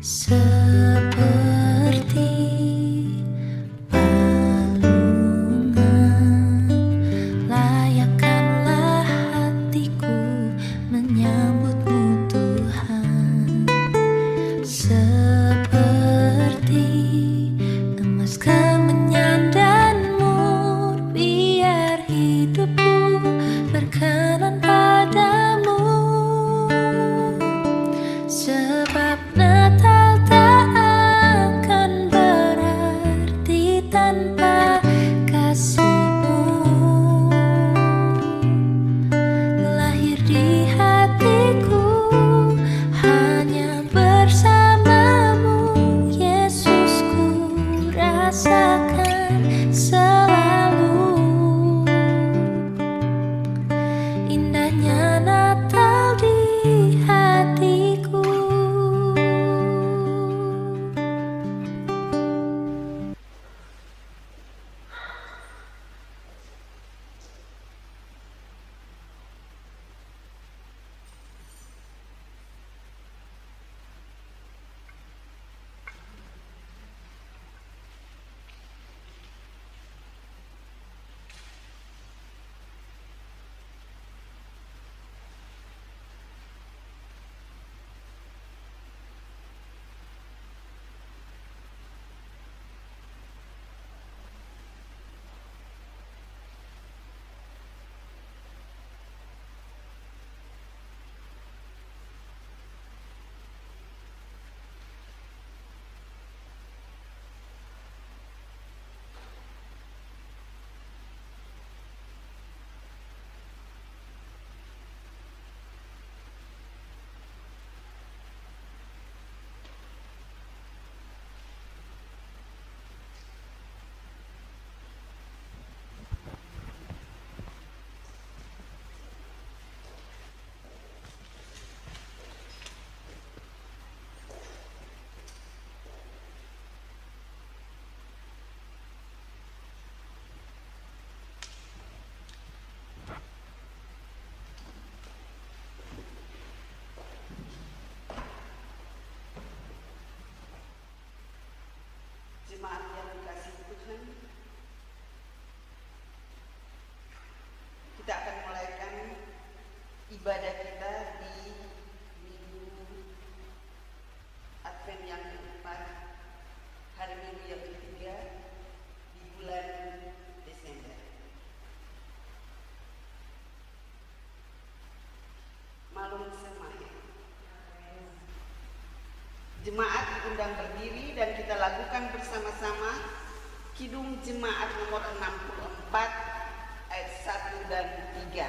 Seperti palungan layakkanlah hatiku menyambutmu Tuhan. Seperti emas kemenyan dan mur, biar hidupku berkenan padamu. Sebab Natal tak akan berarti tanpa kasih-Mu. Lahir di hatiku hanya bersama-Mu, Yesus, ku rasakan selalu indahnya Natal di hatiku. Jemaat yang dikasihi Tuhan, kita akan mulaikan ibadah kita di minggu Advent yang keempat, hari Minggu yang ketiga di bulan Desember. Malum Semaya. Jemaat diundang berdiri dan kita lakukan bersama-sama Kidung Jemaat nomor 64 ayat 1 dan 3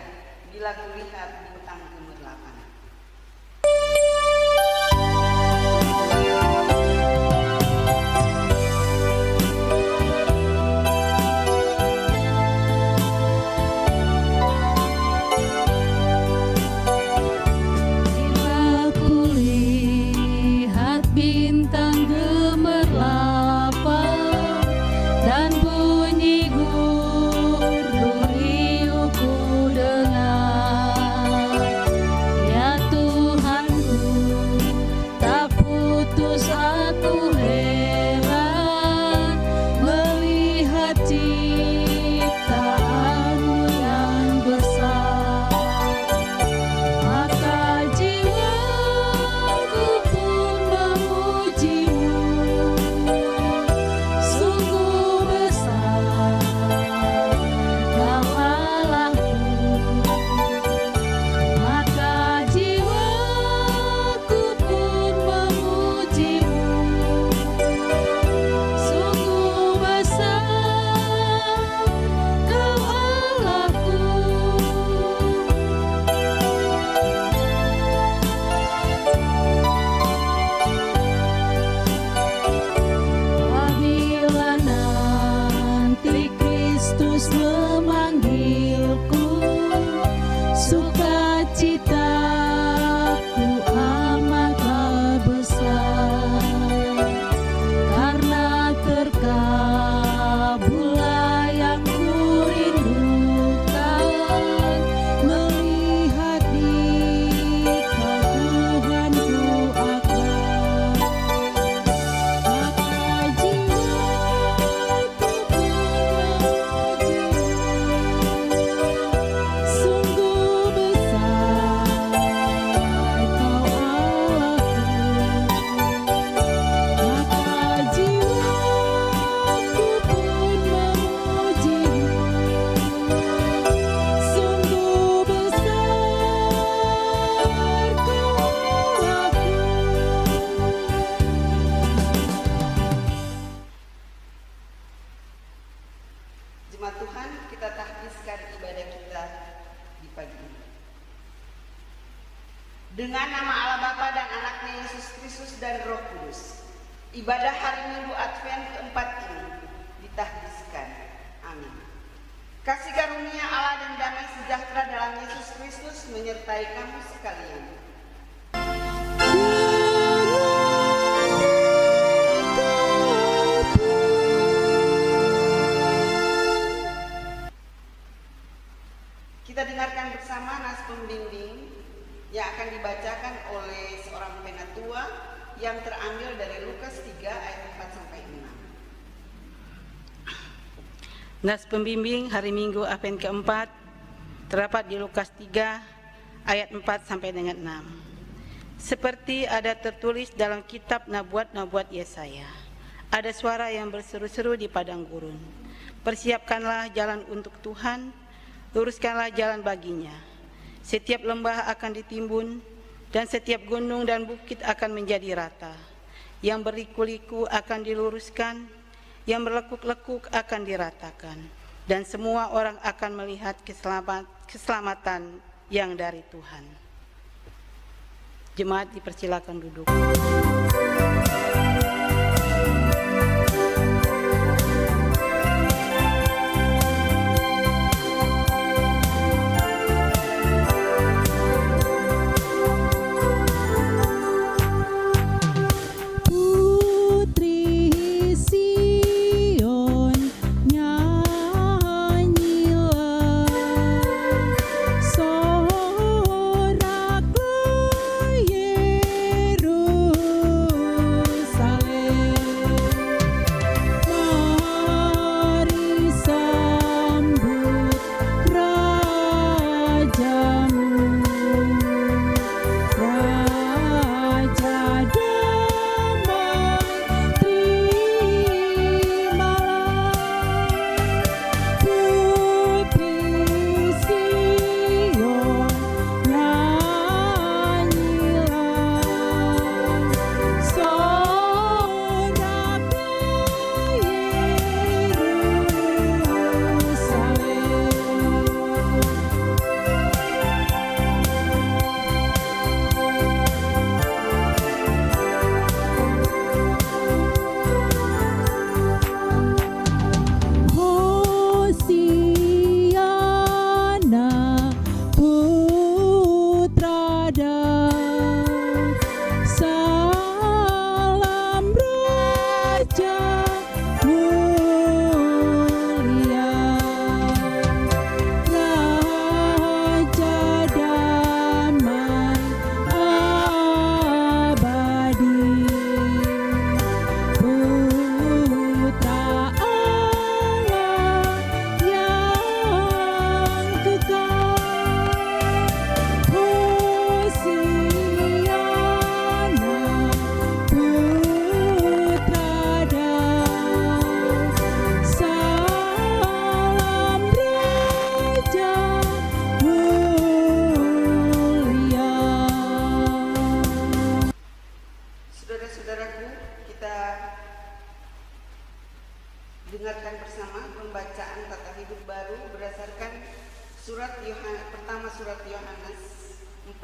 di lagu Lihat Bintang Gemerlapan. Bintang gemerlapan dan bunyi gur riuhku dengar. Ibadah hari Minggu Advent keempat ini ditahdiskan. Amin. Kasih karunia Allah dan damai sejahtera dalam Yesus Kristus menyertai kamu sekalian. Kita dengarkan bersama nas pembimbing yang akan dibacakan oleh seorang penatua yang terambil dari Lukas 3 ayat 4 sampai 6. Nas pembimbing hari Minggu Advent keempat terdapat di Lukas 3 ayat 4 sampai dengan 6. Seperti ada tertulis dalam kitab Nabuat Yesaya, ada suara yang berseru-seru di padang gurun, persiapkanlah jalan untuk Tuhan, luruskanlah jalan baginya. Setiap lembah akan ditimbun dan setiap gunung dan bukit akan menjadi rata. Yang berliku-liku akan diluruskan, yang berlekuk-lekuk akan diratakan, dan semua orang akan melihat keselamatan yang dari Tuhan. Jemaat dipersilakan duduk. Dengarkan bersama pembacaan tata hidup baru berdasarkan pertama surat Yohanes 4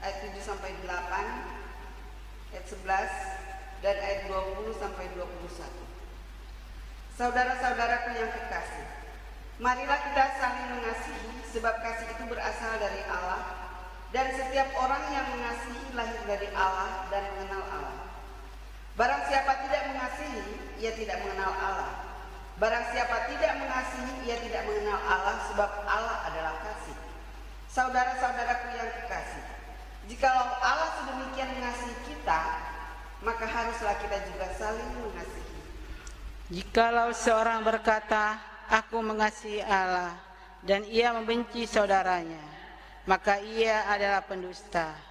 ayat 7 sampai 8, ayat 11 dan ayat 20 sampai 21. Saudara-saudaraku yang kekasih, marilah kita saling mengasihi, sebab kasih itu berasal dari Allah, dan setiap orang yang mengasihi lahir dari Allah dan mengenal Allah. Barang siapa tidak mengasihi, ia tidak mengenal Allah. Barang siapa tidak mengasihi, ia tidak mengenal Allah, sebab Allah adalah kasih. Saudara-saudaraku yang kekasih, jikalau Allah sedemikian mengasihi kita, maka haruslah kita juga saling mengasihi. Jikalau seorang berkata, aku mengasihi Allah, dan ia membenci saudaranya, maka ia adalah pendusta.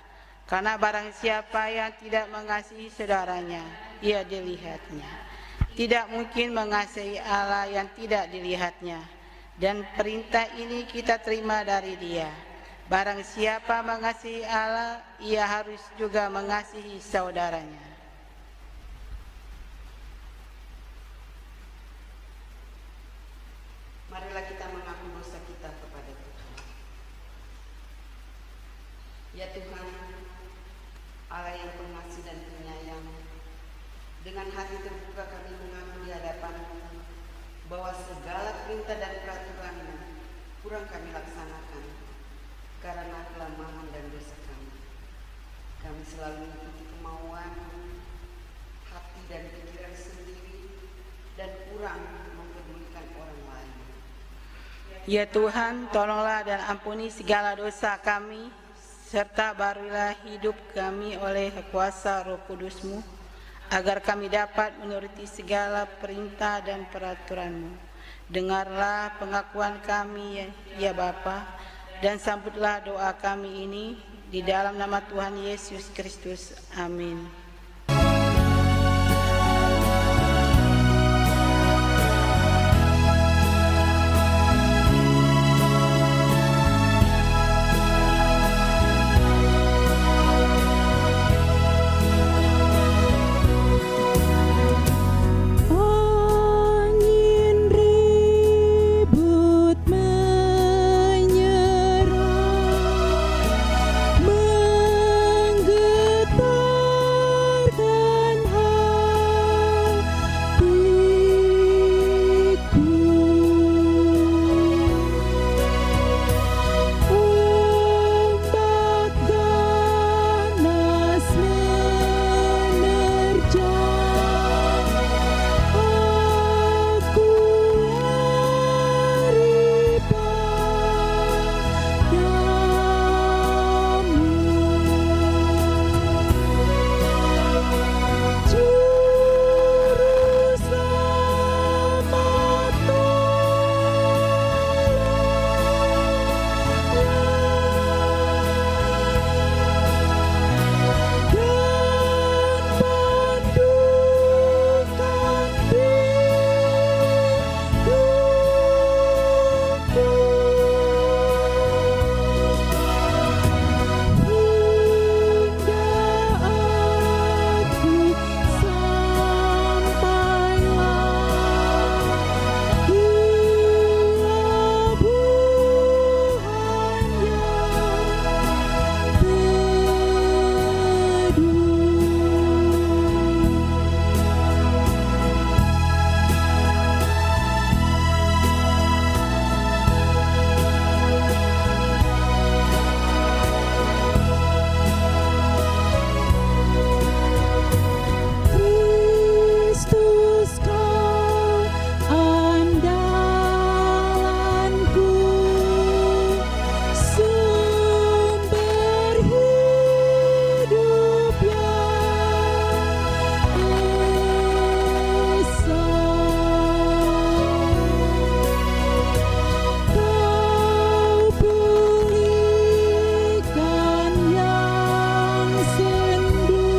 Karena barang siapa yang tidak mengasihi saudaranya, ia dilihatnya. Tidak mungkin mengasihi Allah yang tidak dilihatnya. Dan perintah ini kita terima dari Dia. Barang siapa mengasihi Allah, ia harus juga mengasihi saudaranya. Marilah kita mengaku dosa kita kepada Tuhan. Ya Tuhan, Allah yang pengasih dan penyayang, Dengan hati terbuka kami mengaku di hadapan-Mu bahwa segala perintah dan peraturan-Mu kurang kami laksanakan karena kelemahan dan dosa kami. Kami selalu mengikuti kemauan, hati dan pikiran sendiri dan kurang mempedulikan orang lain. Ya Tuhan, tolonglah dan ampuni segala dosa kami, serta barulah hidup kami oleh kuasa Roh Kudus-Mu, agar kami dapat menuruti segala perintah dan peraturan-Mu. Dengarlah pengakuan kami, ya Bapa, dan sambutlah doa kami ini di dalam nama Tuhan Yesus Kristus. Amin. Angin ribut menyerang, menggetarkan hatiku. Ombak ganas menerjang, aku lari padamu. Juru selamat dan pandukan hidupku, hingga aku sampailah di labuhan yang Kristus kau andalanku, sumber hidup yang esa. Kau pulihkan yang sendu,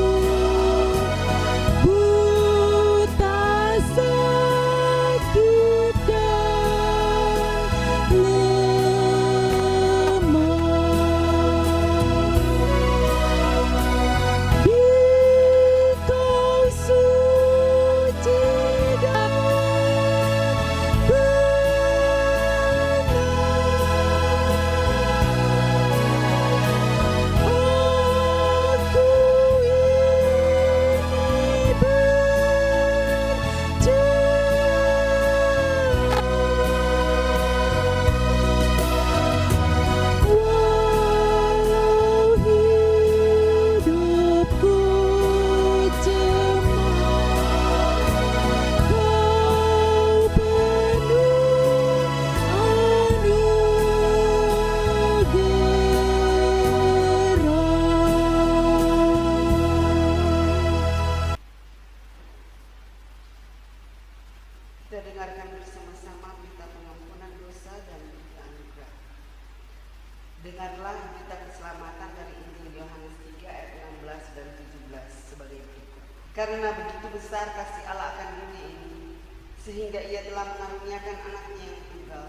buta, sakit dan lemah. Di Kau suci dan benar. Aku ini walau hidupku cemang, Kau penuh anugerah. Kita dengarkan bersama-sama berita pengampunan dosa dan berita anugerah. Dengarlah berita keselamatan dari Injil Yohanes 3 ayat 16 dan 17 sebagai berikut. Karena begitu besar kasih Allah akan dunia ini, sehingga Ia telah mengaruniakan anaknya yang tunggal,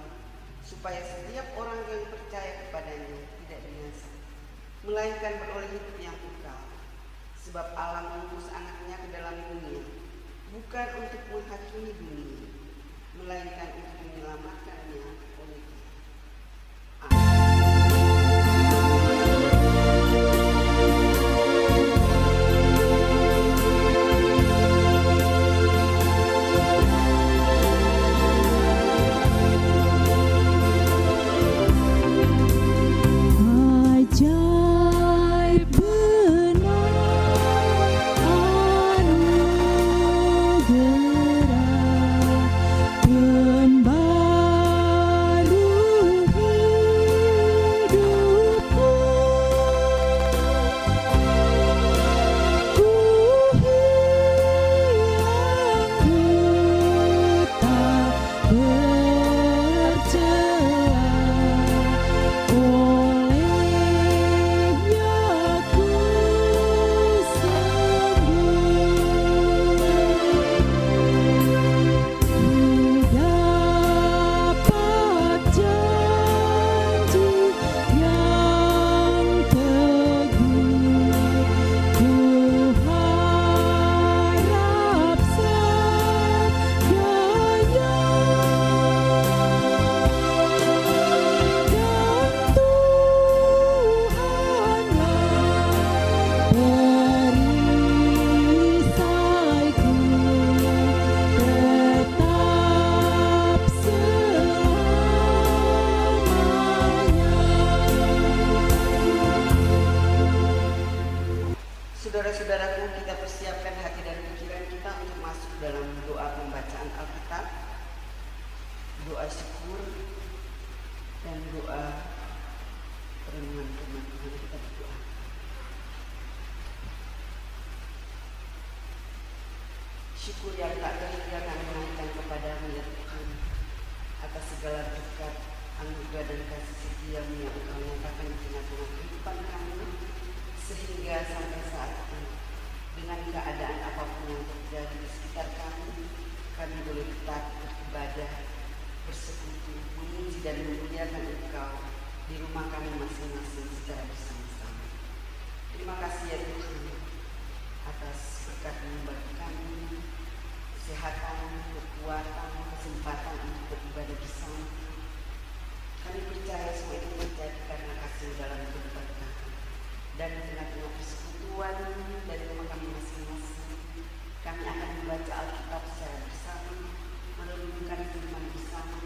supaya setiap orang yang percaya kepadanya tidak binasa, melainkan beroleh hidup yang kekal. Sebab Allah mengutus anaknya ke dalam dunia, bukan untuk menghakimi dunia, melainkan untuk menyelamatkannya oleh Dia. Amin. kita persiapkan hati dan pikiran kita untuk masuk dalam doa pembacaan Alkitab, doa syukur, dan doa perenungan firman Tuhan. Kita berdoa. Syukur yang tak terhingga kami naikkan kepadamu ya Tuhan, atas segala berkat, anugerah dan kasih setiamu yang Engkau nyatakan di tengah-tengah kehidupan kami, sehingga sampai saat ini, dengan keadaan apapun yang terjadi di sekitar kami boleh tetap beribadah, bersekutu, memuji dan memuliakan Engkau di rumah kami masing-masing secara bersama-sama. Terima kasih ya Tuhan atas berkat-Mu bagi kami, kesehatan, kekuatan, kesempatan untuk beribadah bersama. Kami percaya semua itu terjadi karena kasih dalam kehidupan kami. Dan di tengah-tengah persekutuan dari rumah kami masing-masing, kami akan membaca Alkitab secara bersama, merenungkan firman bersama.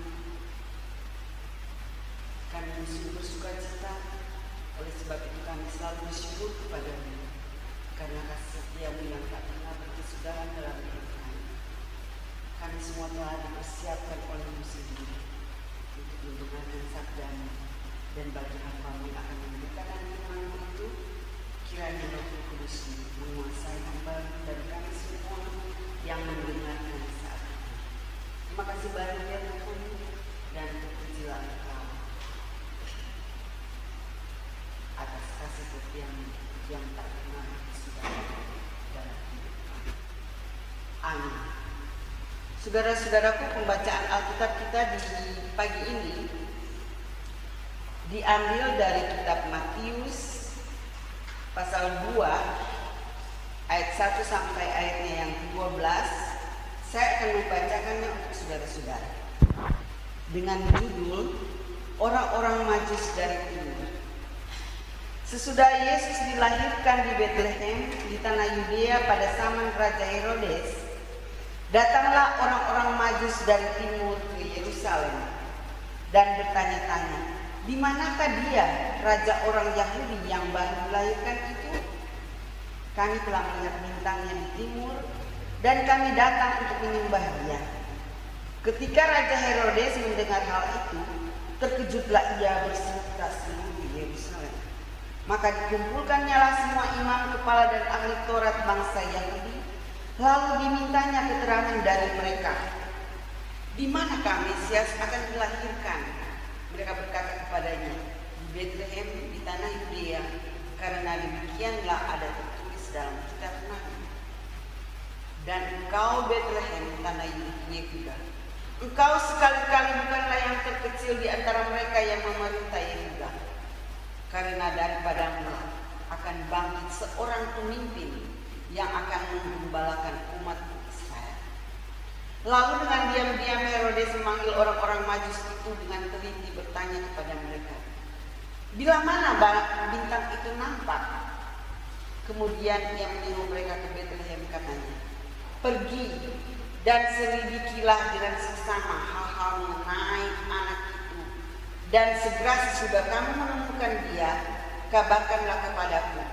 Kami sungguh bersuka cita, oleh sebab itu kami selalu bersyukur kepada-Mu, karena kasih setiamu yang tak pernah berkesudahan dalam hidup kami. Kami semua telah dipersiapkan oleh-Mu sendiri untuk mendengarkan sabda-Mu, dan bagi hamba-Mu yang akan memberitakan firman-Mu itu, kiranya Roh Kudus menguasai hamba-Mu dan kami semua yang mendengarkan saat ini. Terima kasih banyak ya Tuhan, dan terpujilah Engkau atas kasih setiamu yang tak pernah berkesudahan dalam hidup kami. Amin. Saudara-saudaraku, pembacaan Alkitab kita di pagi ini diambil dari kitab Matius pasal 2 ayat 1 sampai ayatnya yang 12. Saya akan membacakannya untuk saudara-saudara dengan judul Orang-orang Majus dari Timur. Sesudah Yesus dilahirkan di Betlehem di tanah Yudea pada zaman Raja Herodes, datanglah orang-orang Majus dari timur ke Yerusalem dan bertanya-tanya, di manakah dia, raja orang Yahudi yang baru dilahirkan itu? Kami telah melihat bintangnya di timur dan kami datang untuk menyembah dia. Ketika Raja Herodes mendengar hal itu, terkejutlah ia berseru-seru di Yerusalem. Maka dikumpulkannyalah semua imam, kepala dan ahli Taurat bangsa Yahudi, lalu dimintanya keterangan dari mereka. Di manakah Mesias akan dilahirkan? Mereka berkata kepadanya, di Betlehem di tanah Yudea, karena demikianlah ada tertulis dalam kitab Nabi. Dan engkau Betlehem tanah Yehuda, engkau sekali-kali bukanlah yang terkecil di antara mereka yang memerintah Yehuda, karena daripadamu akan bangkit seorang pemimpin yang akan menggembalakan umat Israel. Lalu dengan diam-diam Herodes memanggil orang-orang Majus itu dengan teliti bertanya kepada mereka, bila mana bintang itu nampak? Kemudian ia menyuruh mereka ke Betlehem, katanya, pergi dan selidikilah dengan seksama hal-hal mengenai anak itu, dan segera sesudah kamu menemukan dia, kabarkanlah kepadaku,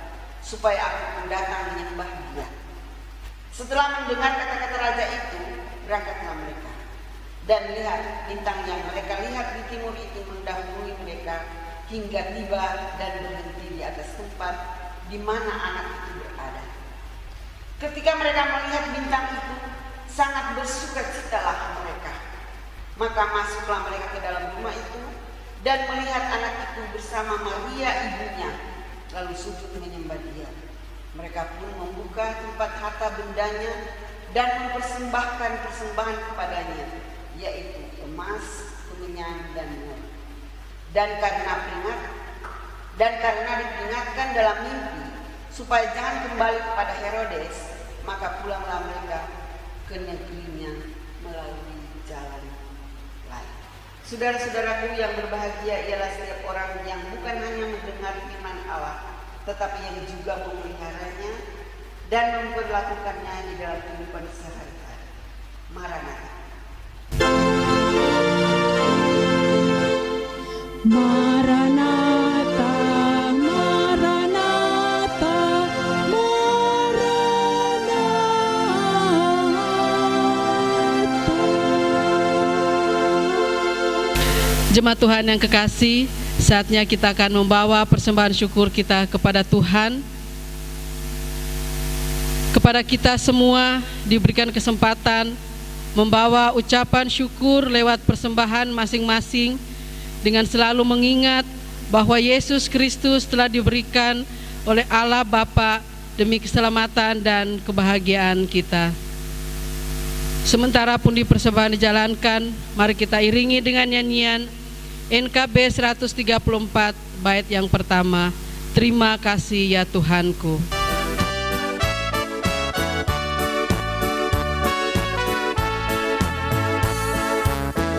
supaya aku pun datang menyembah dia. Setelah mendengar kata-kata raja itu, berangkatlah mereka. Dan lihat, bintang yang mereka lihat di timur itu mendahului mereka hingga tiba dan berhenti di atas tempat di mana anak itu berada. Ketika mereka melihat bintang itu, sangat bersukacitalah mereka. Maka masuklah mereka ke dalam rumah itu dan melihat anak itu bersama Maria ibunya, lalu sujud menyembah dia. Mereka pun membuka tempat harta bendanya dan mempersembahkan persembahan kepadanya, yaitu emas, kemenyan, dan mur. Dan karena diperingatkan dalam mimpi supaya jangan kembali kepada Herodes, maka pulanglah mereka ke negerinya melalui jalan lain. Saudara-saudaraku yang berbahagia ialah setiap orang yang bukan hanya mendengar firman Allah, tetapi yang juga memeliharanya dan memperlakukannya di dalam kehidupan sehari-hari. Maranatha. Maranatha, Maranatha, Maranatha. Jemaat Tuhan yang kekasih, saatnya kita akan membawa persembahan syukur kita kepada Tuhan. Kepada kita semua diberikan kesempatan membawa ucapan syukur lewat persembahan masing-masing dengan selalu mengingat bahwa Yesus Kristus telah diberikan oleh Allah Bapa demi keselamatan dan kebahagiaan kita. Sementara pundi persembahan dijalankan, mari kita iringi dengan nyanyian NKB 134 bait yang pertama, Terima kasih ya Tuhanku.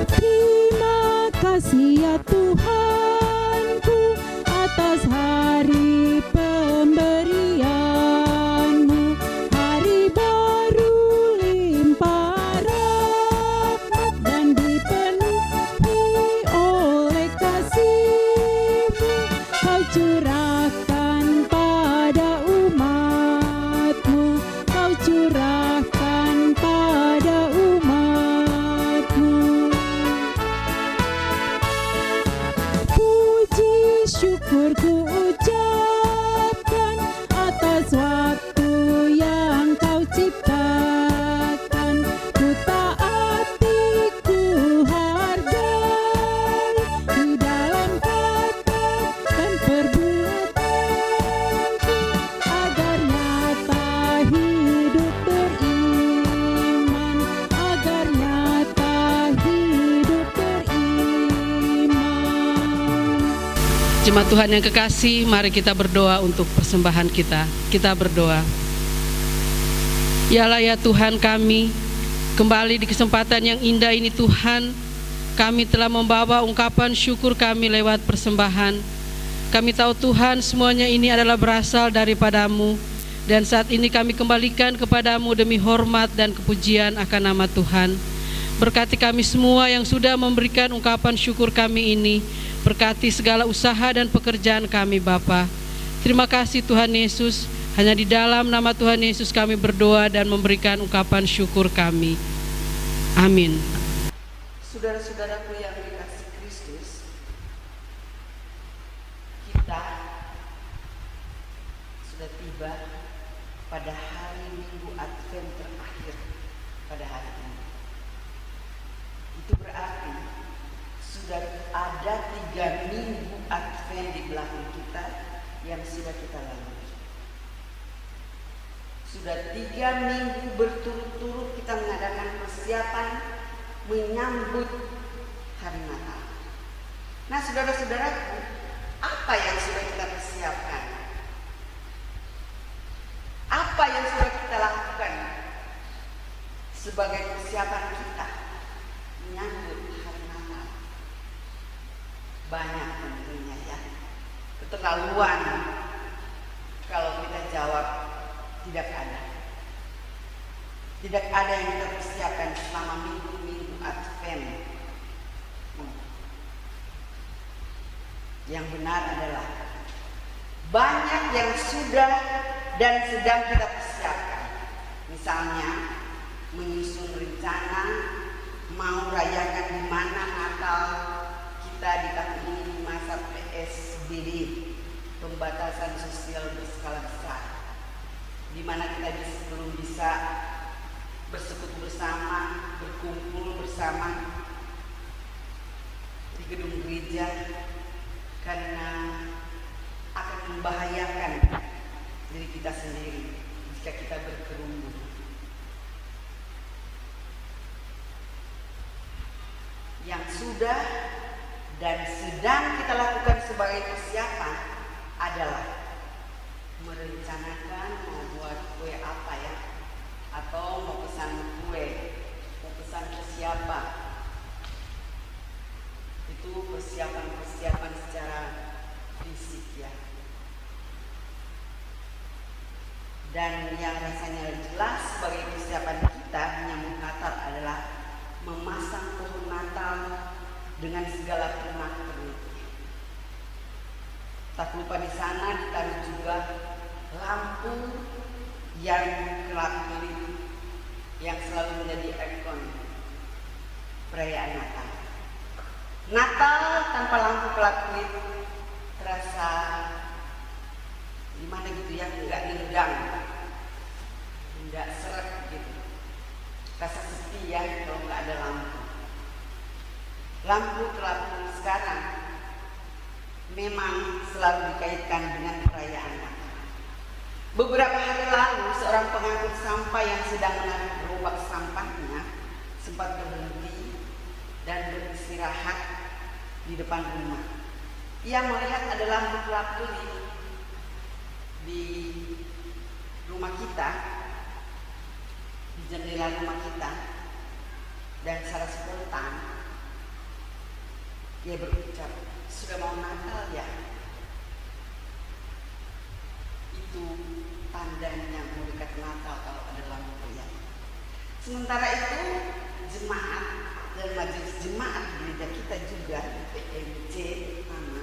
Terima kasih ya Tuhanku atas hari pemberian-Mu, hari baru limpah rahmat dan dipenuhi oleh kasih-Mu. Kau curahkan pada umat-Mu, Kau curahkan pada umat-Mu. Puji syukur ku ucapkan atas waktu yang Kau ciptakan. Ku taati, ku hargai di dalam kata dan perbuatanku, agar nyata hidup beriman, agar nyata hidup beriman. Jemaat Tuhan yang kekasih, mari kita berdoa untuk persembahan kita. Kita berdoa. Yalah ya Tuhan kami, kembali di kesempatan yang indah ini Tuhan, kami telah membawa ungkapan syukur kami lewat persembahan. Kami tahu Tuhan semuanya ini adalah berasal daripada-Mu, dan saat ini kami kembalikan kepada-Mu demi hormat dan kepujian akan nama Tuhan. Berkati kami semua yang sudah memberikan ungkapan syukur kami ini. Berkati segala usaha dan pekerjaan kami Bapa. Terima kasih Tuhan Yesus. Hanya di dalam nama Tuhan Yesus kami berdoa dan memberikan ungkapan syukur kami. Amin. Saudara-saudaraku yang dikasihi Kristus, kita sudah tiba pada hari Minggu Advent terakhir pada hari ini. Itu berarti sudah ada 3 minggu Advent di belakang kita yang sudah kita lalui. Sudah 3 minggu berturut-turut kita mengadakan persiapan menyambut hari Natal. Nah saudara-saudaraku, apa yang sudah kita persiapkan? Apa yang sudah kita lakukan sebagai persiapan kita menyambut hari Natal? Banyak tentunya ya. Keterlaluan kalau kita jawab tidak ada. Tidak ada yang kita persiapkan selama minggu-minggu Advent. Yang benar adalah banyak yang sudah dan sedang kita persiapkan. Misalnya menyusun rencana mau rayakan di mana Natal kita di tahun ini di masa PSBB, pembatasan sosial berskala besar, di mana kita belum bisa bersekutu bersama, berkumpul bersama di gedung gereja karena akan membahayakan diri kita sendiri jika kita berkerumun. Yang sudah dan sedang kita lakukan sebagai persiapan adalah merencanakan mau buat kue apa ya, atau mau pesan kue, mau pesan ke siapa. Itu persiapan-persiapan secara fisik ya. Dan yang rasanya jelas sebagai persiapan kita menyambut Natal adalah memasang pohon Natal dengan segala pernak-perniknya. Tak lupa di sana ditaruh juga lampu yang kelap-kelip yang selalu menjadi ikon perayaan Natal. Natal tanpa lampu kelap-kelip terasa gimana gitu ya, nggak nendang, nggak seret gitu, rasa sepi ya kalau nggak ada lampu. Lampu kelap-kelip sekarang memang selalu dikaitkan dengan perayaan Natal. Beberapa hari lalu seorang pengangkut sampah yang sedang menarik gerobak sampahnya sempat berhenti dan beristirahat di depan rumah. Ia melihat ada lampu kelap-kelip di rumah kita, di jendela rumah kita, dan secara spontan ia berucap, sudah mau Natal ya? Itu tandanya mau dekat Natal kalau ada lampu ya. Sementara itu jemaat dan majelis jemaat gereja kita juga PMJ pertama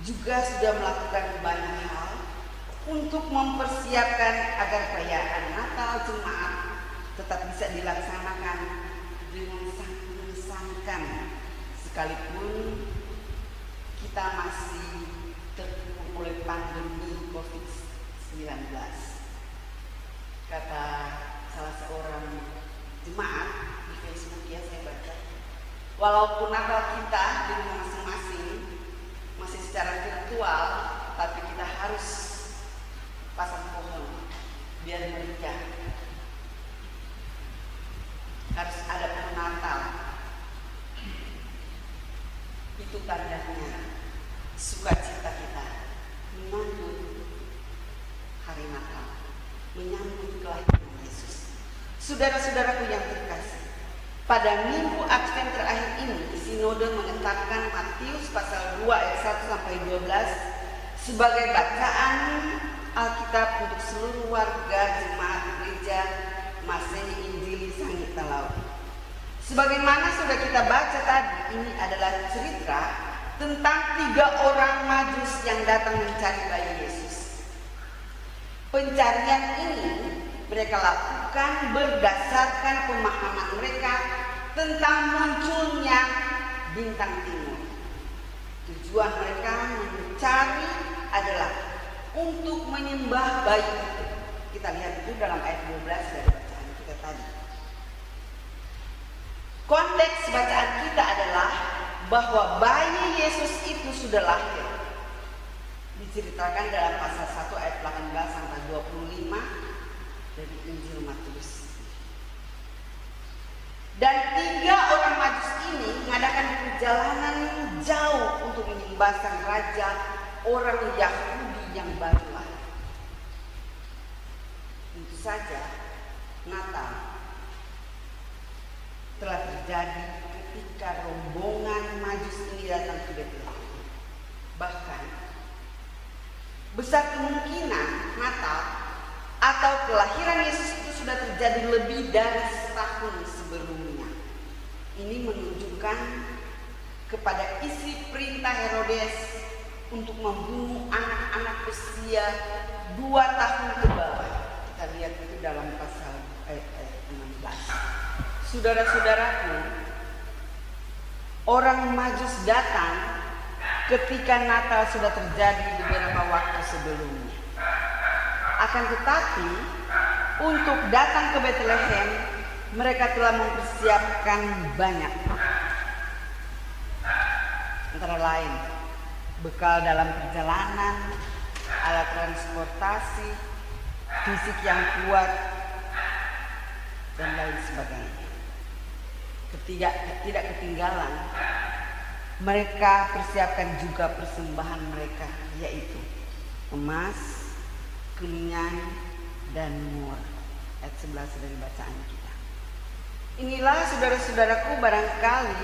juga sudah melakukan banyak hal untuk mempersiapkan agar perayaan Natal jemaat tetap bisa dilaksanakan dengan sangat mengesankan sekalipun kita masih terpuruk oleh pandemi COVID-19. Kata salah seorang jemaat di Facebook ya, saya baca, walaupun Natal kita di rumah masing-masing masih secara virtual, tapi kita harus pasang pohon biar meriah. Harus ada pohon Natal. Itu tandanya sukacita kita menyambut hari Natal, menyambut kelahiran Yesus. Saudara-saudaraku yang terkasih, pada minggu Advent terakhir ini, Sinode menetapkan Matius pasal 2 ayat 1 sampai 12 sebagai bacaan Alkitab untuk seluruh warga jemaat gereja Masehi Injili Sangit Talaut. Sebagaimana sudah kita baca tadi, ini adalah cerita tentang 3 orang Majus yang datang mencari bayi Yesus. Pencarian ini mereka lakukan berdasarkan pemahaman mereka tentang munculnya bintang timur. Tujuan mereka mencari adalah untuk menyembah bayi itu. Kita lihat itu dalam ayat 12 dari bacaan kita tadi. Konteks bacaan kita adalah bahwa bayi Yesus itu sudah lahir. Diceritakan dalam pasal 1 ayat 18 sampai 25 dari Injil Matius. Dan 3 orang Majus ini mengadakan perjalanan jauh untuk menyembah sang raja orang Yahudi yang baru lahir. Tentu saja Natal telah terjadi ketika rombongan Majus ini datang ke Betlehem. Bahkan besar kemungkinan Natal atau kelahiran Yesus itu sudah terjadi lebih dari setahun sebelumnya. Ini menunjukkan kepada isi perintah Herodes untuk membunuh anak-anak usia 2 tahun ke bawah. Kita lihat itu dalam pasal ayat 16. Saudara-saudaraku, orang Majus datang ketika Natal sudah terjadi beberapa waktu sebelumnya. Akan tetapi, untuk datang ke Betlehem, mereka telah mempersiapkan banyak. Antara lain, bekal dalam perjalanan, alat transportasi, fisik yang kuat, dan lain sebagainya. Tidak ketinggalan, mereka persiapkan juga persembahan mereka, yaitu emas, kemenyan, dan mur. Ayat 11 dari bacaan kita. Inilah saudara-saudaraku barangkali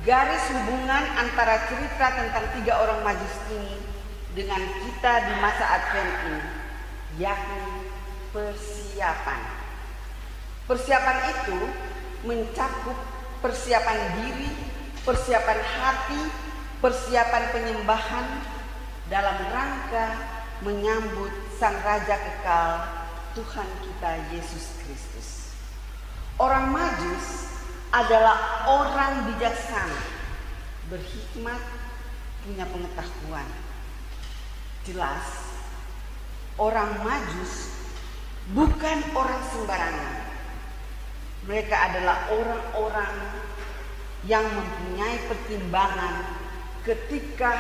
garis hubungan antara cerita tentang 3 orang Majus ini dengan kita di masa Advent ini, yakni persiapan. Persiapan itu mencakup persiapan diri, persiapan hati, persiapan penyembahan dalam rangka menyambut Sang Raja Kekal Tuhan kita Yesus Kristus. Orang Majus adalah orang bijaksana. berhikmat, punya pengetahuan. Jelas, orang Majus bukan orang sembarangan. Mereka adalah orang-orang yang mempunyai pertimbangan ketika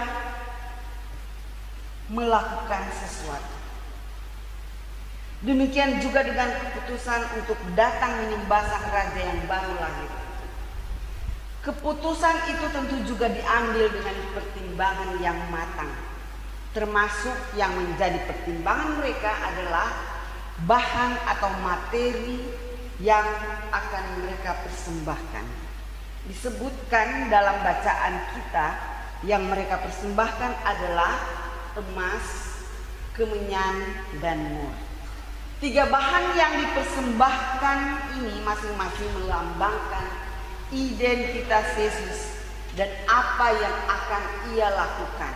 melakukan sesuatu. Demikian juga dengan keputusan untuk datang menyembah sang raja yang baru lahir. Keputusan itu tentu juga diambil dengan pertimbangan yang matang. Termasuk yang menjadi pertimbangan mereka adalah bahan atau materi yang akan mereka persembahkan. Disebutkan dalam bacaan kita yang mereka persembahkan adalah emas, kemenyan, dan mur. 3 bahan yang dipersembahkan ini masing-masing melambangkan identitas Yesus dan apa yang akan ia lakukan.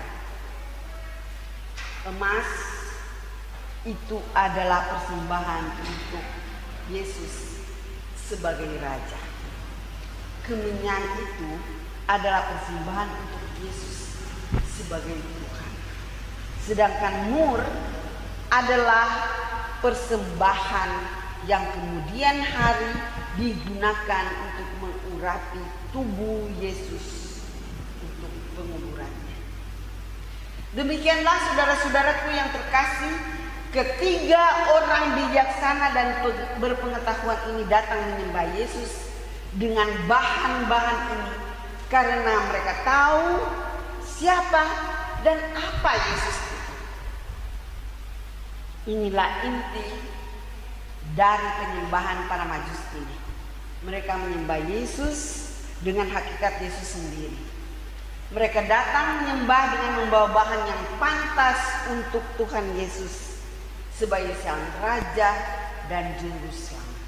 Emas itu adalah persembahan untuk Yesus sebagai raja. Kemenyan itu adalah persembahan untuk Yesus sebagai Tuhan. Sedangkan mur adalah persembahan yang kemudian hari digunakan untuk mengurapi tubuh Yesus untuk penguburannya. Demikianlah saudara-saudaraku yang terkasih, ketiga orang bijaksana dan berpengetahuan ini datang menyembah Yesus dengan bahan-bahan ini karena mereka tahu siapa dan apa Yesus itu. Inilah inti dari penyembahan para Majus ini. Mereka menyembah Yesus dengan hakikat Yesus sendiri. Mereka datang menyembah dengan membawa bahan yang pantas untuk Tuhan Yesus sebagai sang Raja dan Juru Selamat.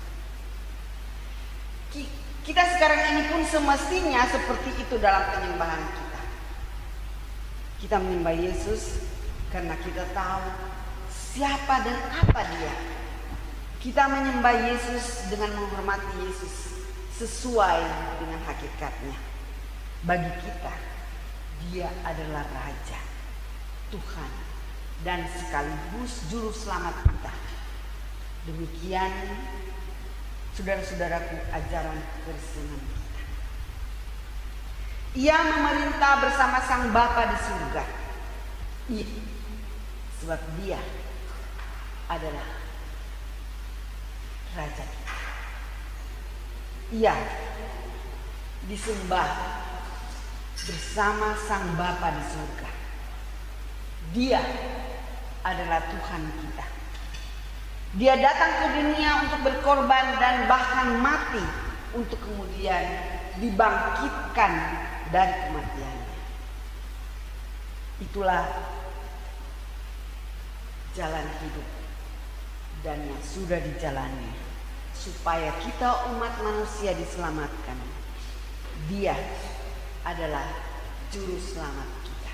Kita sekarang ini pun semestinya seperti itu dalam penyembahan kita. Kita menyembah Yesus karena kita tahu siapa dan apa Dia. Kita menyembah Yesus dengan menghormati Yesus sesuai dengan hakikatnya. Bagi kita, Dia adalah Raja, Tuhan, dan sekaligus Juru Selamat kita. Demikian, saudara-saudaraku, ajaran kekristenan kita. Ia memerintah bersama Sang Bapa di surga. Iya, sebab Dia adalah Raja kita. Ia disembah bersama Sang Bapa di surga. Dia adalah Tuhan kita. Dia datang ke dunia untuk berkorban dan bahkan mati untuk kemudian dibangkitkan dari kematiannya. Itulah jalan hidup dan yang sudah dijalani supaya kita umat manusia diselamatkan. Dia adalah Juru Selamat kita.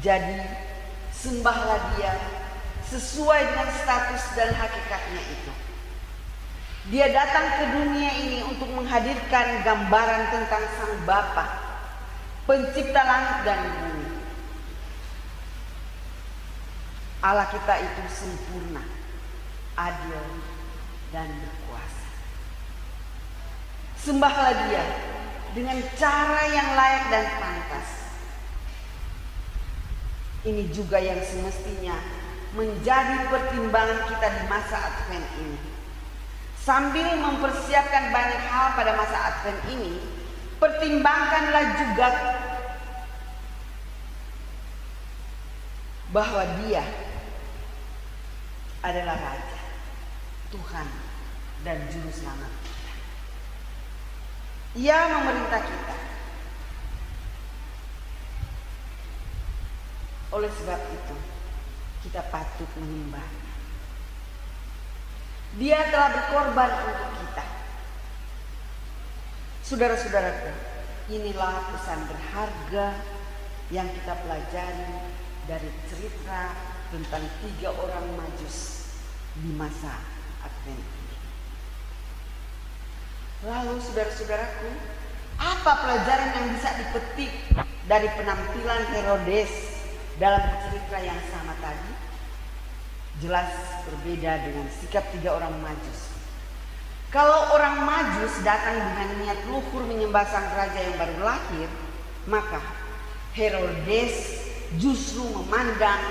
Jadi sembahlah Dia sesuai dengan status dan hakikatnya itu. Dia datang ke dunia ini untuk menghadirkan gambaran tentang Sang Bapa, Pencipta langit dan bumi. Allah kita itu sempurna, adil, dan berkuasa. Sembahlah Dia dengan cara yang layak dan pantas. Ini juga yang semestinya menjadi pertimbangan kita di masa Advent ini. Sambil mempersiapkan banyak hal pada masa Advent ini, pertimbangkanlah juga bahwa Dia adalah Raja, Tuhan, dan Juru Selamat kita. Ia memerintah kita. Oleh sebab itu, kita patut menyembah. Dia telah berkorban untuk kita. Saudara-saudaraku, inilah pesan berharga yang kita pelajari dari cerita tentang 3 orang Majus di masa Advent ini. Lalu saudara-saudaraku, Apa pelajaran yang bisa dipetik dari penampilan Herodes dalam cerita yang sama tadi? Jelas berbeda dengan sikap 3 orang Majus. Kalau orang Majus datang dengan niat luhur menyembah sang raja yang baru lahir, maka Herodes justru memandang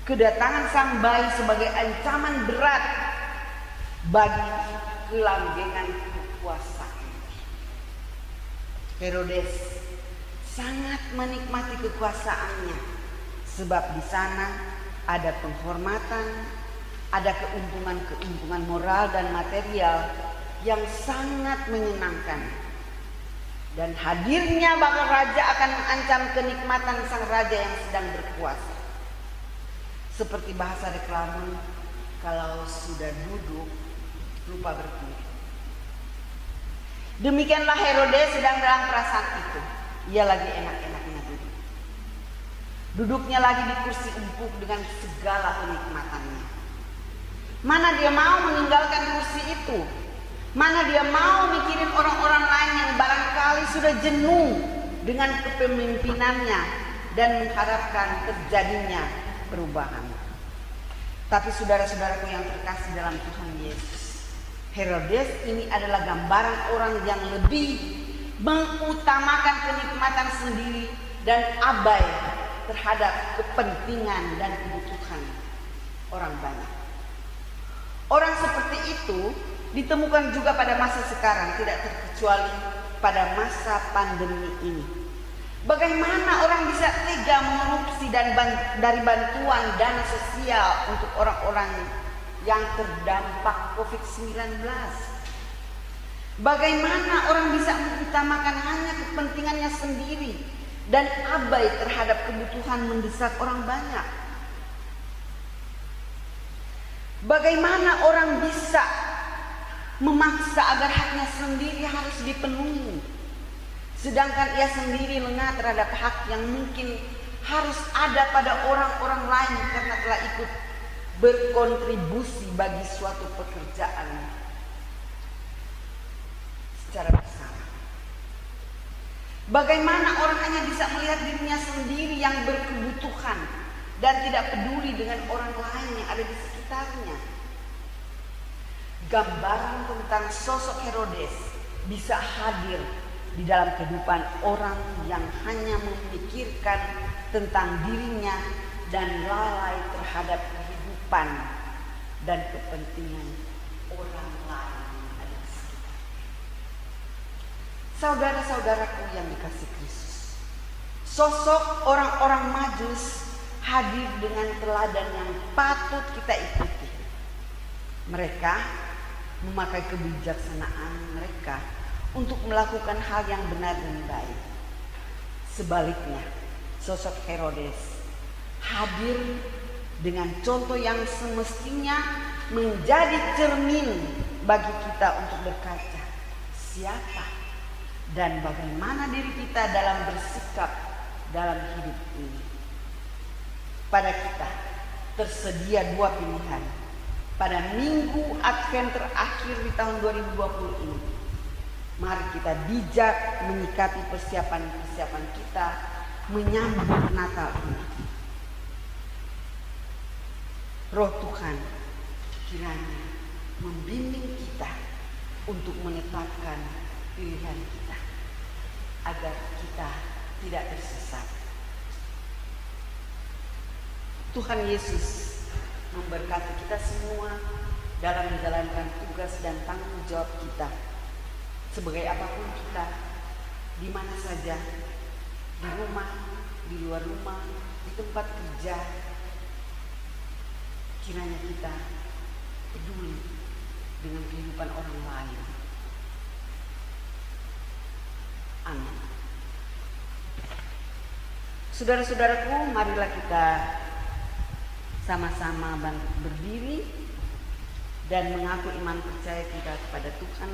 kedatangan sang bayi sebagai ancaman berat bagi kelanggengan kekuasaan. Herodes sangat menikmati kekuasaannya sebab di sana ada penghormatan, ada keuntungan-keuntungan moral dan material yang sangat menyenangkan. Dan hadirnya bakal raja akan mengancam kenikmatan sang raja yang sedang berkuasa. Seperti bahasa reklame, kalau sudah duduk lupa berdiri. Demikianlah Herodes sedang dalam perasaan itu. Ia lagi enak-enaknya duduk. Duduknya lagi di kursi empuk dengan segala kenikmatannya. Mana dia mau meninggalkan kursi itu? Mana dia mau mikirin orang-orang lain yang barangkali sudah jenuh dengan kepemimpinannya dan mengharapkan terjadinya perubahan. Tapi saudara-saudaraku yang terkasih dalam Tuhan Yesus, Herodes ini adalah gambaran orang yang lebih mengutamakan kenikmatan sendiri dan abai terhadap kepentingan dan kebutuhan orang banyak. Orang seperti itu ditemukan juga pada masa sekarang, tidak terkecuali pada masa pandemi ini. Bagaimana orang bisa tega mengorupsi dari bantuan dana sosial untuk orang-orang yang terdampak COVID-19? Bagaimana orang bisa mengutamakan hanya kepentingannya sendiri dan abai terhadap kebutuhan mendesak orang banyak? Bagaimana orang bisa memaksa agar haknya sendiri harus dipenuhi, sedangkan ia sendiri lengah terhadap hak yang mungkin harus ada pada orang-orang lain karena telah ikut berkontribusi bagi suatu pekerjaan secara bersama. Bagaimana orang hanya bisa melihat dirinya sendiri yang berkebutuhan dan tidak peduli dengan orang lain yang ada di sekitarnya. Gambaran tentang sosok Herodes bisa hadir di dalam kehidupan orang yang hanya memikirkan tentang dirinya dan lalai terhadap kehidupan dan kepentingan orang lain yang ada di sekitar. Saudara-saudaraku yang dikasihi Kristus, sosok orang-orang Majus hadir dengan teladan yang patut kita ikuti. Mereka memakai kebijaksanaan mereka untuk melakukan hal yang benar dan baik. Sebaliknya, sosok Herodes hadir dengan contoh yang semestinya menjadi cermin bagi kita untuk berkaca siapa dan bagaimana diri kita dalam bersikap dalam hidup ini. Pada kita tersedia 2 pilihan pada minggu Advent terakhir di tahun 2020 ini. Mari kita bijak menyikapi persiapan-persiapan kita menyambut Natal ini. Roh Tuhan kiranya membimbing kita untuk menetapkan pilihan kita agar kita tidak tersesat. Tuhan Yesus memberkati kita semua dalam menjalankan tugas dan tanggung jawab kita sebagai apapun kita, di mana saja, di rumah, di luar rumah, di tempat kerja. Kiranya kita peduli dengan kehidupan orang lain. Amin. Saudara-saudaraku, marilah kita sama-sama berdiri dan mengaku iman percaya kita kepada Tuhan.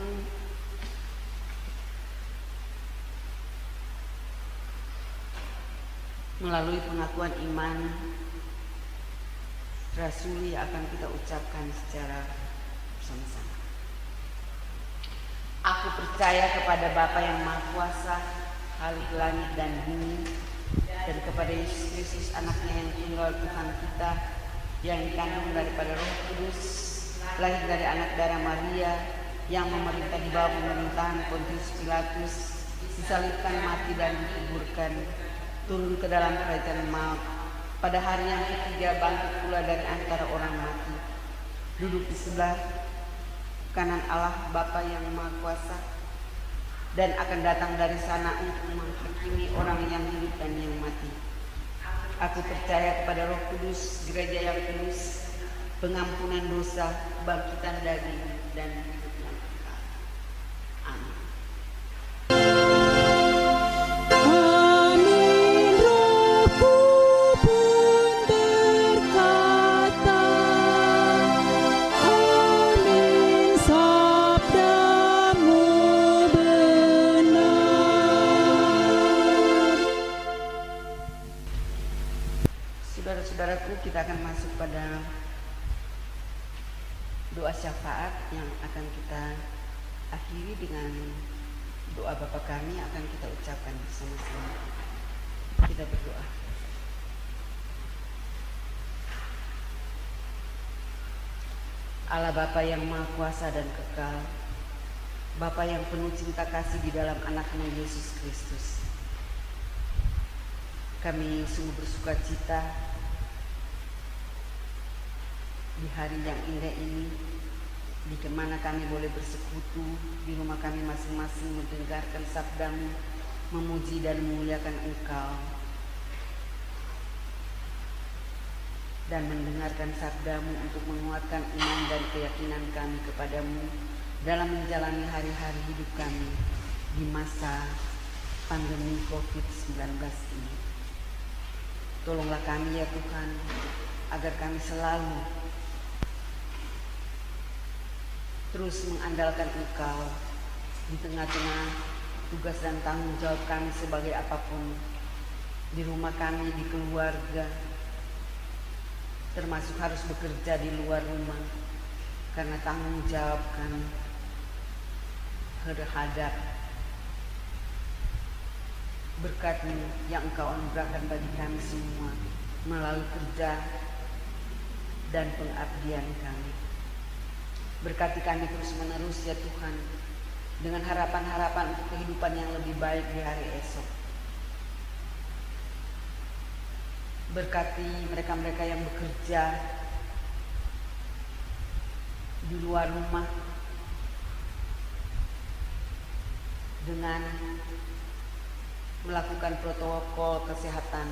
Melalui pengakuan iman rasuli akan kita ucapkan secara bersama-sama. Aku percaya kepada Bapa yang Maha Kuasa, Khalik langit dan bumi, dan kepada Yesus Kristus anaknya yang tunggal Tuhan kita, yang dikandung daripada Roh Kudus, lahir dari anak darah Maria, yang memerintah di bawah pemerintahan Pontius Pilatus, disalibkan, mati dan dikuburkan, turun ke dalam kerajaan maut, pada hari yang ketiga bangkit pula dari antara orang mati, duduk di sebelah kanan Allah Bapa yang Maha Kuasa, dan akan datang dari sana untuk menghakimi orang yang hidup dan yang mati. Aku percaya kepada Roh Kudus, gereja yang kudus, pengampunan dosa, kebangkitan daging, dan hidup yang kekal. Amin. Amin, rohku pun berkata, amin, sabdamu benar. Saudara-saudaraku, kita akan masuk pada doa syafaat yang akan kita akhiri dengan doa Bapa kami yang akan kita ucapkan bersama-sama. Kita berdoa. Allah Bapa yang Maha Kuasa dan kekal, Bapa yang penuh cinta kasih di dalam anakmu Yesus Kristus, kami sungguh bersuka cita di hari yang indah ini, di mana kami boleh bersekutu di rumah kami masing-masing, mendengarkan sabdamu, memuji dan memuliakan Engkau, dan mendengarkan sabdamu untuk menguatkan iman dan keyakinan kami kepadamu dalam menjalani hari-hari hidup kami di masa pandemi COVID-19 ini. Tolonglah kami ya Tuhan, agar kami selalu terus mengandalkan Engkau di tengah-tengah tugas dan tanggung jawab kami sebagai apapun, di rumah kami, di keluarga, termasuk harus bekerja di luar rumah karena tanggung jawab kami terhadap berkat-Mu yang Engkau anugerahkan bagi kami semua melalui kerja dan pengabdian kami. Berkati kami terus menerus ya Tuhan, dengan harapan-harapan untuk kehidupan yang lebih baik di hari esok. Berkati mereka-mereka yang bekerja di luar rumah dengan melakukan protokol kesehatan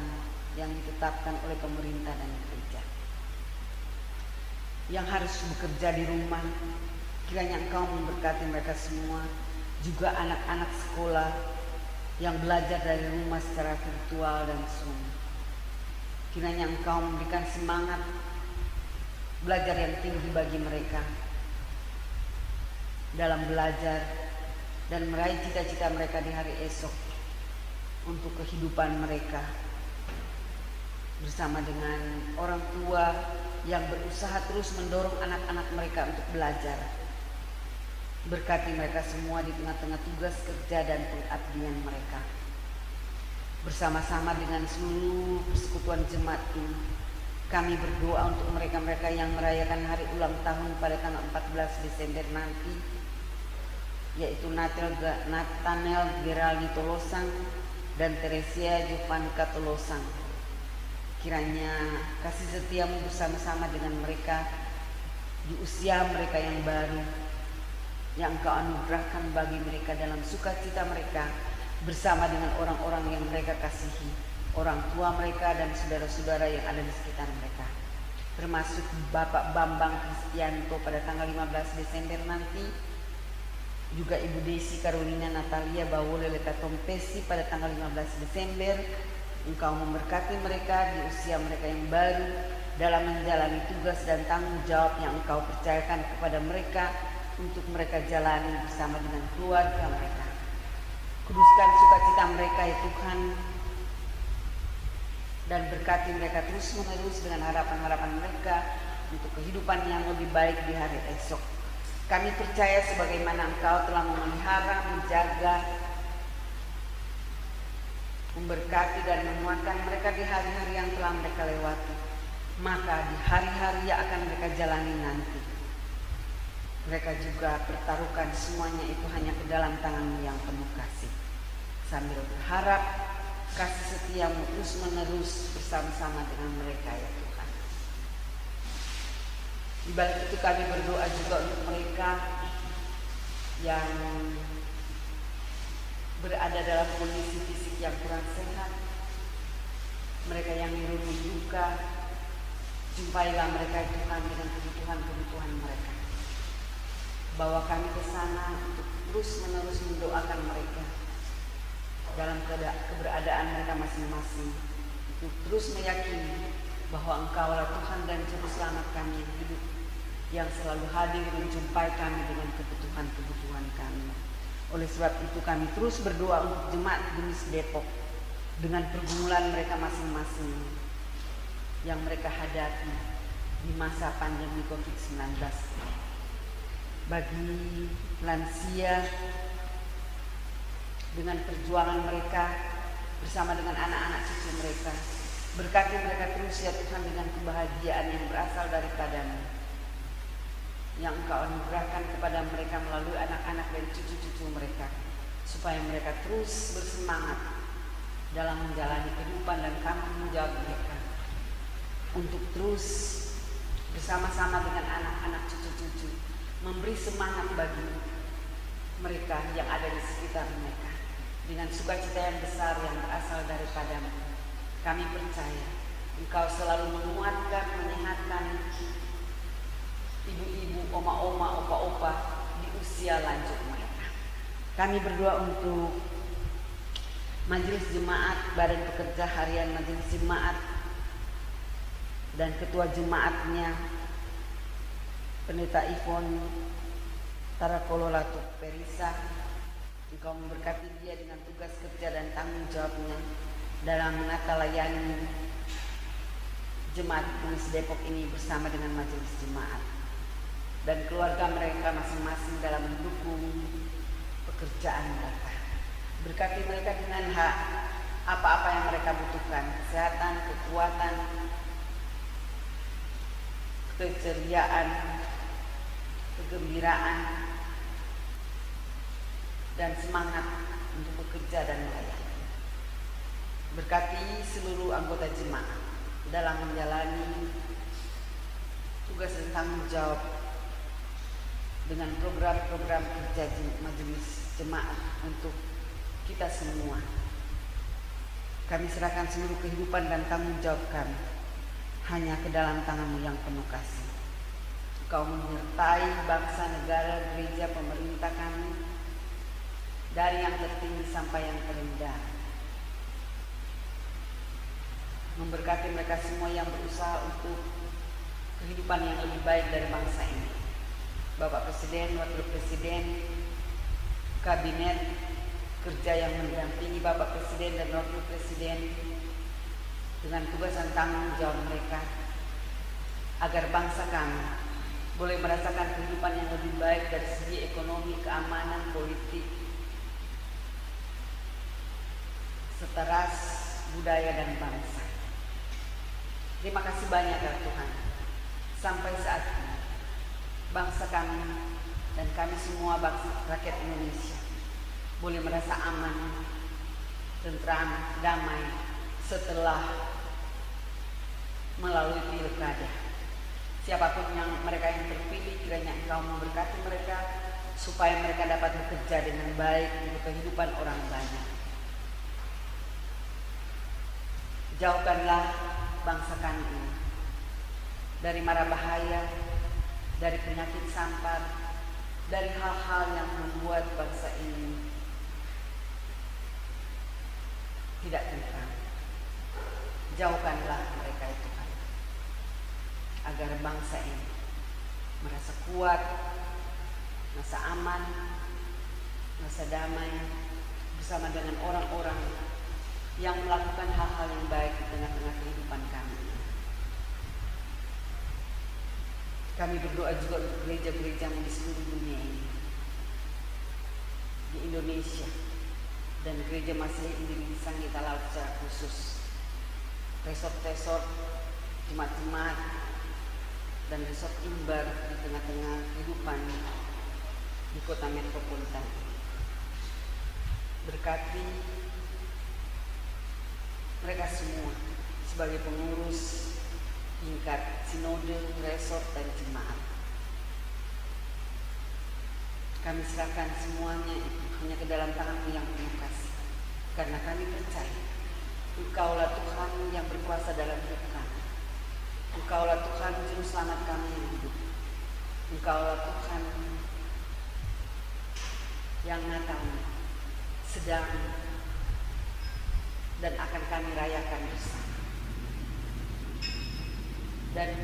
yang ditetapkan oleh pemerintah dan gereja. Yang harus bekerja di rumah, kiranya Engkau memberkati mereka semua, juga anak-anak sekolah yang belajar dari rumah secara virtual dan Zoom. Kiranya Engkau memberikan semangat belajar yang tinggi bagi mereka dalam belajar dan meraih cita-cita mereka di hari esok untuk kehidupan mereka bersama dengan orang tua yang berusaha terus mendorong anak-anak mereka untuk belajar. Berkati mereka semua di tengah-tengah tugas kerja dan pengabdian mereka. Bersama-sama dengan seluruh persekutuan jemaat ini, kami berdoa untuk mereka-mereka yang merayakan hari ulang tahun pada tanggal 14 Desember nanti, yaitu Nathanael Geraldi Tolosang dan Teresia Jovanka Tolosang. Kiranya kasih setiamu bersama-sama dengan mereka di usia mereka yang baru, yang Engkau anugerahkan bagi mereka dalam sukacita mereka bersama dengan orang-orang yang mereka kasihi, orang tua mereka dan saudara-saudara yang ada di sekitar mereka, termasuk Bapak Bambang Kristianto pada tanggal 15 Desember nanti, juga Ibu Desi Carolina Natalia Bawole Leka Tompesi pada tanggal 15 Desember. Engkau memberkati mereka di usia mereka yang baru dalam menjalani tugas dan tanggung jawab yang Engkau percayakan kepada mereka untuk mereka jalani bersama dengan keluarga mereka. Kuduskan sukacita mereka ya Tuhan, dan berkati mereka terus menerus dengan harapan-harapan mereka untuk kehidupan yang lebih baik di hari esok. Kami percaya sebagaimana Engkau telah memelihara, menjaga, memberkati dan menguatkan mereka di hari-hari yang telah mereka lewati, maka di hari-hari yang akan mereka jalani nanti, mereka juga pertaruhkan semuanya itu hanya ke dalam tangan-Mu yang penuh kasih, sambil berharap kasih setia-Mu terus menerus bersama-sama dengan mereka ya Tuhan. Di balik itu kami berdoa juga untuk mereka yang berada dalam kondisi fisik yang kurang sehat, mereka yang dirundung duka, jumpailah mereka Tuhan dengan kebutuhan-kebutuhan mereka. Bawa kami ke sana untuk terus menerus mendoakan mereka dalam keberadaan mereka masing-masing, untuk terus meyakini bahwa Engkaulah Tuhan dan Juru Selamat kami yang hidup, yang selalu hadir menjumpai kami dengan kebutuhan-kebutuhan kami. Oleh sebab itu kami terus berdoa untuk jemaat Gemis Depok dengan pergumulan mereka masing-masing yang mereka hadapi di masa pandemi COVID-19. Bagi lansia dengan perjuangan mereka bersama dengan anak-anak cucu mereka, berkati mereka terus ya Tuhan dengan kebahagiaan yang berasal daripada-Mu, yang Engkau anugerahkan kepada mereka melalui anak-anak dan cucu-cucu mereka, supaya mereka terus bersemangat dalam menjalani kehidupan dan tanggung jawab mereka untuk terus bersama-sama dengan anak-anak cucu-cucu memberi semangat bagi mereka yang ada di sekitar mereka dengan sukacita yang besar yang berasal daripada-Mu. Kami percaya Engkau selalu menguatkan, menyehatkan ibu-ibu, oma-oma, opa-opa di usia lanjut mereka. Kami berdoa untuk Majelis Jemaat, Badan Pekerja Harian Majelis Jemaat dan Ketua Jemaatnya, Pendeta Ivon Tarakololatu Perisa. Engkau memberkati dia dengan tugas kerja dan tanggung jawabnya dalam menata layani Jemaat Gemis Depok ini bersama dengan Majelis Jemaat dan keluarga mereka masing-masing dalam mendukung pekerjaan mereka. Berkati mereka dengan hak apa-apa yang mereka butuhkan, kesehatan, kekuatan, keceriaan, kegembiraan, dan semangat untuk bekerja dan melayani. Berkati seluruh anggota jemaat dalam menjalani tugas dan tanggung jawab dengan program-program kerja Majelis Jemaat untuk kita semua. Kami serahkan seluruh kehidupan dan tanggung jawab kami hanya ke dalam tangan-Mu yang penuh kasih. Engkau menyertai bangsa, negara, gereja, pemerintah kami dari yang tertinggi sampai yang terendah. Memberkati mereka semua yang berusaha untuk kehidupan yang lebih baik dari bangsa ini. Bapak Presiden, Wakil Presiden, Kabinet Kerja yang mendampingi Bapak Presiden dan Wakil Presiden dengan tugas dan tanggung jawab mereka agar bangsa kami boleh merasakan kehidupan yang lebih baik dari segi ekonomi, keamanan, politik, serta ras, budaya, dan bangsa. Terima kasih banyak ya Tuhan. Sampai saat ini bangsa kami dan kami semua bangsa rakyat Indonesia boleh merasa aman, tentram, damai setelah melalui pilkada. Siapapun yang mereka yang terpilih, kiranya Engkau memberkati mereka supaya mereka dapat bekerja dengan baik untuk kehidupan orang banyak. Jauhkanlah bangsa kami ini dari mara bahaya, dari penyakit sampar, dari hal-hal yang membuat bangsa ini tidak tentram. Jauhkanlah mereka itu Tuhan, agar bangsa ini merasa kuat, merasa aman, merasa damai bersama dengan orang-orang yang melakukan hal-hal yang baik di tengah-tengah kehidupan kami. Kami berdoa juga untuk gereja-gerejamu di seluruh dunia ini, di Indonesia, dan gereja Masih di Sanggita Laut secara khusus, resort-resort, jemaat-jemaat, dan resort imbar di tengah-tengah kehidupan di kota metropolitan. Berkati mereka semua sebagai pengurus tingkat sinode, resort, dan jemaat. Kami serahkan semuanya hanya ke dalam tangan-Mu yang penuh kasih, karena kami percaya Engkaulah Tuhan yang berkuasa dalam hidup kami. Engkaulah Tuhan juru selamat kami yang hidup. Engkaulah Tuhan yang Natal sedang dan akan kami rayakan bersama. Dan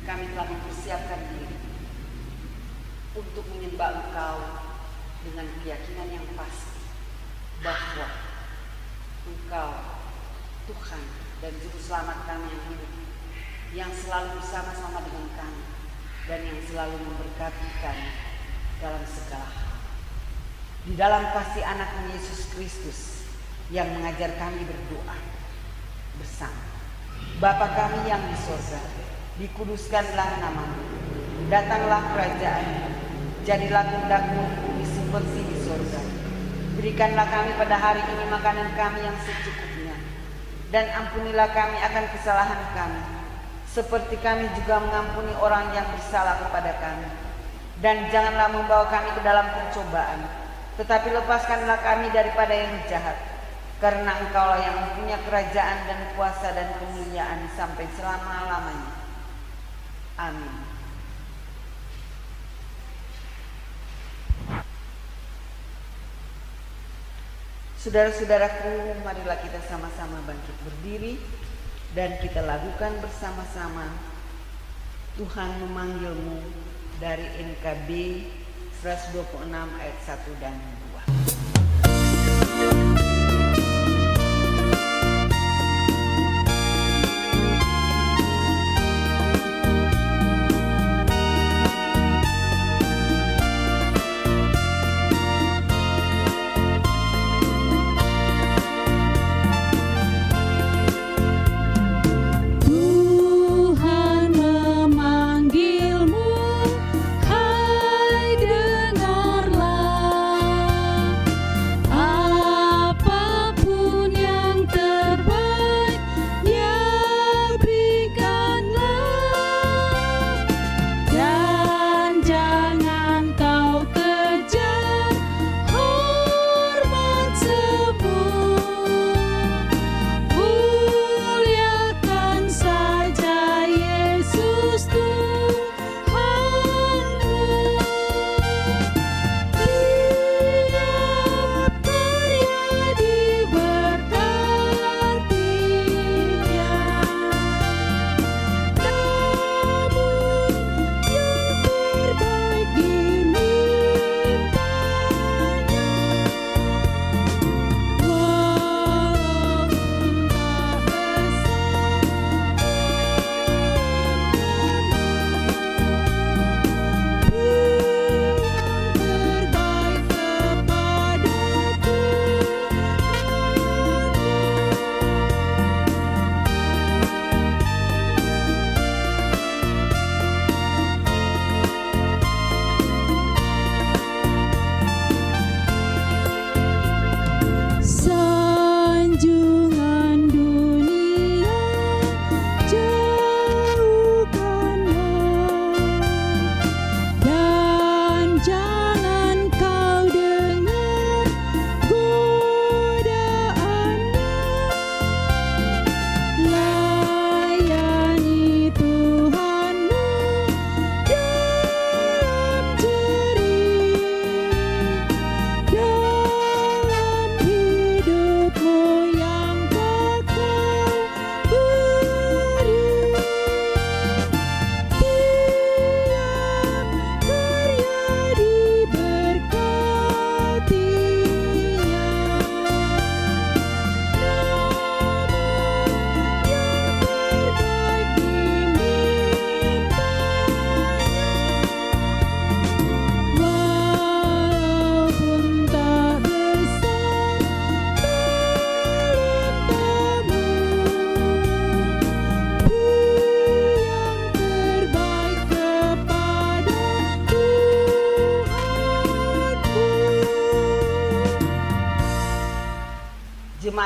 kami telah mempersiapkan diri untuk menyembah Engkau dengan keyakinan yang pasti bahwa Engkau Tuhan dan Juru Selamat kami yang hidup, yang selalu bersama-sama dengan kami dan yang selalu memberkati kami dalam segala hal. Di dalam kasih anak-Mu Yesus Kristus yang mengajar kami berdoa bersama. Bapa kami yang di surga, dikuduskanlah nama-Mu, datanglah kerajaan-Mu, jadilah kehendak-Mu di bumi seperti di surga. Berikanlah kami pada hari ini makanan kami yang secukupnya, dan ampunilah kami akan kesalahan kami, seperti kami juga mengampuni orang yang bersalah kepada kami. Dan janganlah membawa kami ke dalam percobaan, tetapi lepaskanlah kami daripada yang jahat, karena Engkaulah yang mempunyai kerajaan dan kuasa dan kemuliaan sampai selama-lamanya. Amin. Saudara-saudaraku, marilah kita sama-sama bangkit berdiri dan kita lakukan bersama-sama Tuhan memanggilmu dari NKB 126 ayat 1 dan 2. Tuhan memanggilmu, hai dengarlah.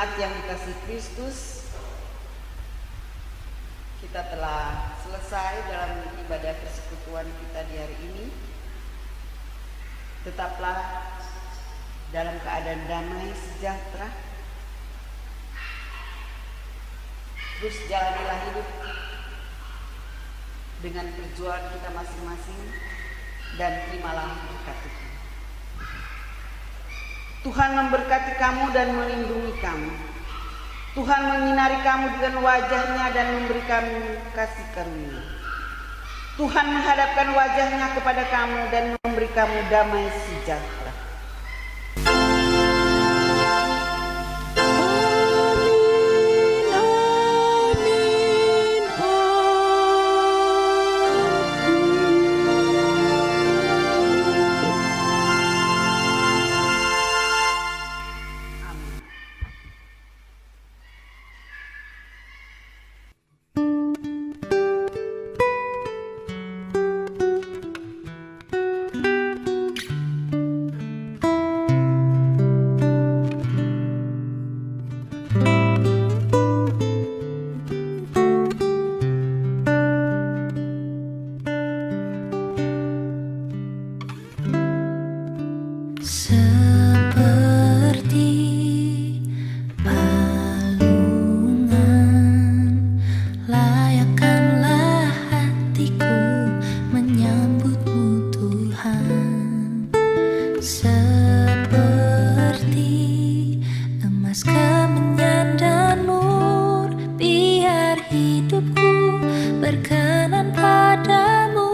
Jemaat yang dikasihi Kristus, kita telah selesai dalam ibadah persekutuan kita di hari ini. Tetaplah dalam keadaan damai sejahtera. Terus jalanilah hidup dengan perjuangan kita masing-masing dan terimalah berkat Tuhan. Tuhan memberkati kamu dan melindungi kamu. Tuhan menyinari kamu dengan wajah-Nya dan memberi kamu kasih karunia. Tuhan menghadapkan wajah-Nya kepada kamu dan memberi kamu damai sejahtera. Seperti palungan, layakkanlah hatiku menyambutmu Tuhan. Seperti emas kemenyan dan mur, biar hidupku berkenan padamu.